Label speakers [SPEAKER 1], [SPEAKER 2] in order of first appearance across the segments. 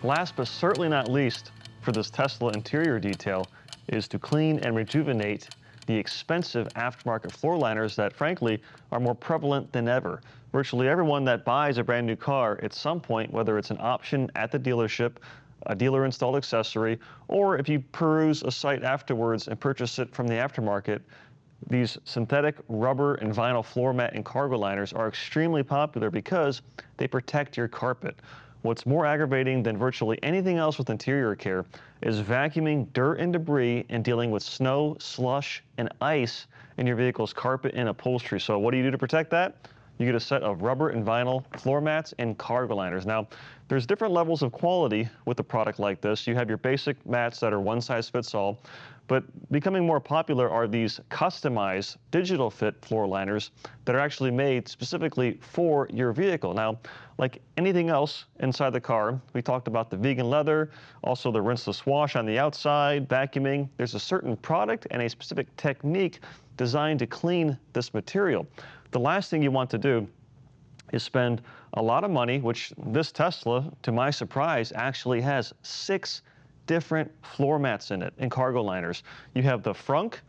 [SPEAKER 1] Last but certainly not least for this Tesla interior detail is to clean and rejuvenate the expensive aftermarket floor liners that frankly are more prevalent than ever. Virtually everyone that buys a brand new car at some point, whether it's an option at the dealership, a dealer installed accessory, or if you peruse a site afterwards and purchase it from the aftermarket, these synthetic rubber and vinyl floor mat and cargo liners are extremely popular because they protect your carpet. What's more aggravating than virtually anything else with interior care is vacuuming dirt and debris and dealing with snow, slush, and ice in your vehicle's carpet and upholstery. So what do you do to protect that? You get a set of rubber and vinyl floor mats and cargo liners. Now, there's different levels of quality with a product like this. You have your basic mats that are one size fits all, but becoming more popular are these customized digital fit floor liners that are actually made specifically for your vehicle. Now, like anything else inside the car, we talked about the vegan leather, also the rinseless wash on the outside, vacuuming. There's a certain product and a specific technique designed to clean this material. The last thing you want to do is spend a lot of money, which this Tesla, to my surprise, actually has 6 different floor mats in it and cargo liners. You have the front,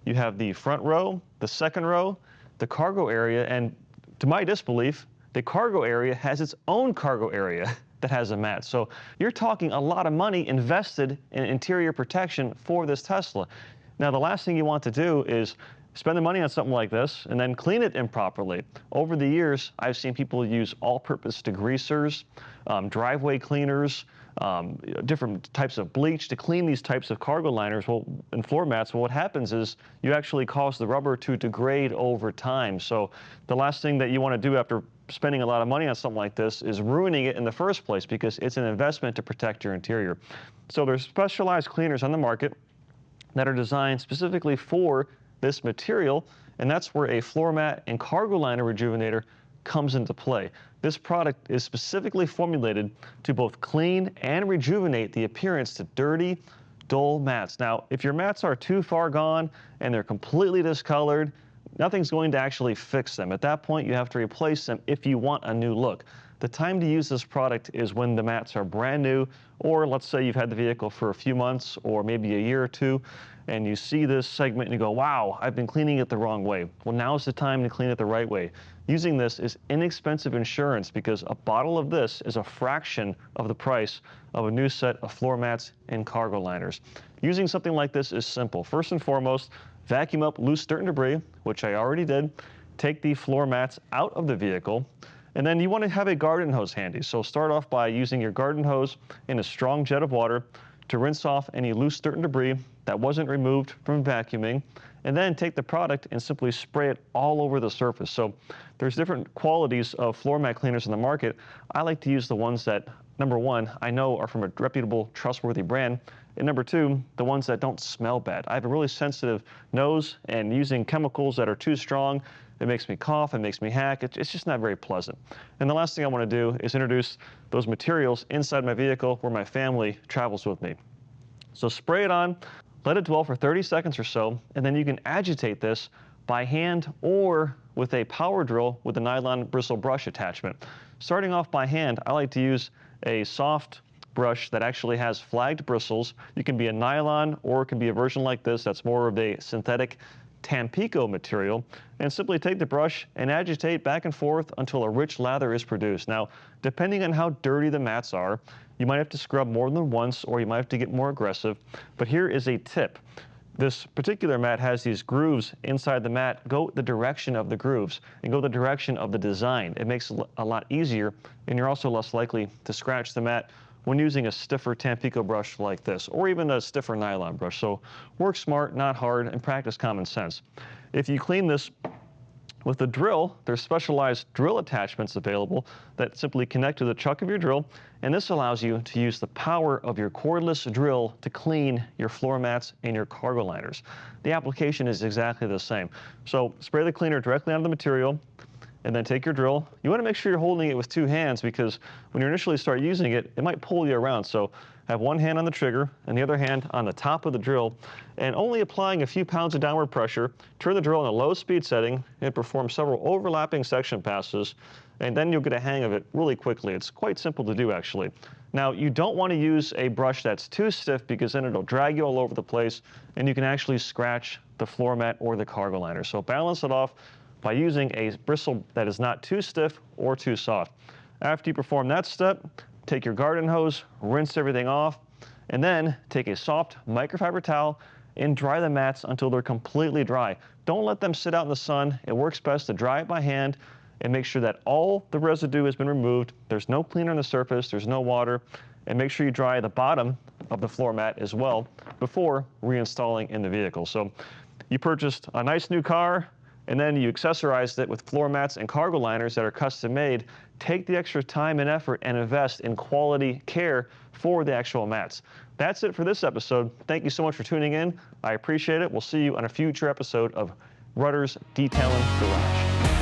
[SPEAKER 1] you have the front row, the second row, the cargo area, and to my disbelief, the cargo area has its own cargo area that has a mat. So you're talking a lot of money invested in interior protection for this Tesla. Now, the last thing you want to do is spend the money on something like this and then clean it improperly. Over the years, I've seen people use all-purpose degreasers, driveway cleaners, different types of bleach to clean these types of cargo liners and floor mats. Well, what happens is you actually cause the rubber to degrade over time. So the last thing that you want to do after spending a lot of money on something like this is ruining it in the first place, because it's an investment to protect your interior. So there's specialized cleaners on the market that are designed specifically for this material, and that's where a floor mat and cargo liner rejuvenator comes into play. This product is specifically formulated to both clean and rejuvenate the appearance to dirty, dull mats. Now, if your mats are too far gone and they're completely discolored, nothing's going to actually fix them. At that point, you have to replace them if you want a new look. The time to use this product is when the mats are brand new, or let's say you've had the vehicle for a few months or maybe a year or two, and you see this segment and you go, wow, I've been cleaning it the wrong way. Well, now's the time to clean it the right way. Using this is inexpensive insurance because a bottle of this is a fraction of the price of a new set of floor mats and cargo liners. Using something like this is simple. First and foremost, vacuum up loose dirt and debris, which I already did. Take the floor mats out of the vehicle. And then you want to have a garden hose handy. So start off by using your garden hose in a strong jet of water to rinse off any loose dirt and debris that wasn't removed from vacuuming, and then take the product and simply spray it all over the surface. So there's different qualities of floor mat cleaners in the market. I like to use the ones that, number one, I know are from a reputable, trustworthy brand, and number two, the ones that don't smell bad. I have a really sensitive nose, and using chemicals that are too strong, it makes me cough, it makes me hack. It's just not very pleasant. And the last thing I want to do is introduce those materials inside my vehicle where my family travels with me. So spray it on, let it dwell for 30 seconds or so, and then you can agitate this by hand or with a power drill with a nylon bristle brush attachment. Starting off by hand, I like to use a soft brush that actually has flagged bristles. You can be a nylon, or it can be a version like this that's more of a synthetic Tampico material, and simply take the brush and agitate back and forth until a rich lather is produced. Now, depending on how dirty the mats are, you might have to scrub more than once, or you might have to get more aggressive. But here is a tip. This particular mat has these grooves inside the mat. Go the direction of the grooves and go the direction of the design. It makes it a lot easier, and you're also less likely to scratch the mat when using a stiffer Tampico brush like this, or even a stiffer nylon brush. So work smart, not hard, and practice common sense. If you clean this with a drill, there's specialized drill attachments available that simply connect to the chuck of your drill, and this allows you to use the power of your cordless drill to clean your floor mats and your cargo liners. The application is exactly the same. So spray the cleaner directly onto the material, and then take your drill. You want to make sure you're holding it with 2 hands, because when you initially start using it, it might pull you around. So have one hand on the trigger and the other hand on the top of the drill, and only applying a few pounds of downward pressure, turn the drill in a low speed setting and perform several overlapping section passes, and then you'll get a hang of it really quickly. It's quite simple to do, actually. Now, you don't want to use a brush that's too stiff because then it'll drag you all over the place and you can actually scratch the floor mat or the cargo liner. So balance it off by using a bristle that is not too stiff or too soft. After you perform that step, take your garden hose, rinse everything off, and then take a soft microfiber towel and dry the mats until they're completely dry. Don't let them sit out in the sun. It works best to dry it by hand and make sure that all the residue has been removed. There's no cleaner on the surface, there's no water, and make sure you dry the bottom of the floor mat as well before reinstalling in the vehicle. So you purchased a nice new car, and then you accessorized it with floor mats and cargo liners that are custom made. Take the extra time and effort and invest in quality care for the actual mats. That's it for this episode. Thank you so much for tuning in. I appreciate it. We'll see you on a future episode of Rudder's Detailing Garage.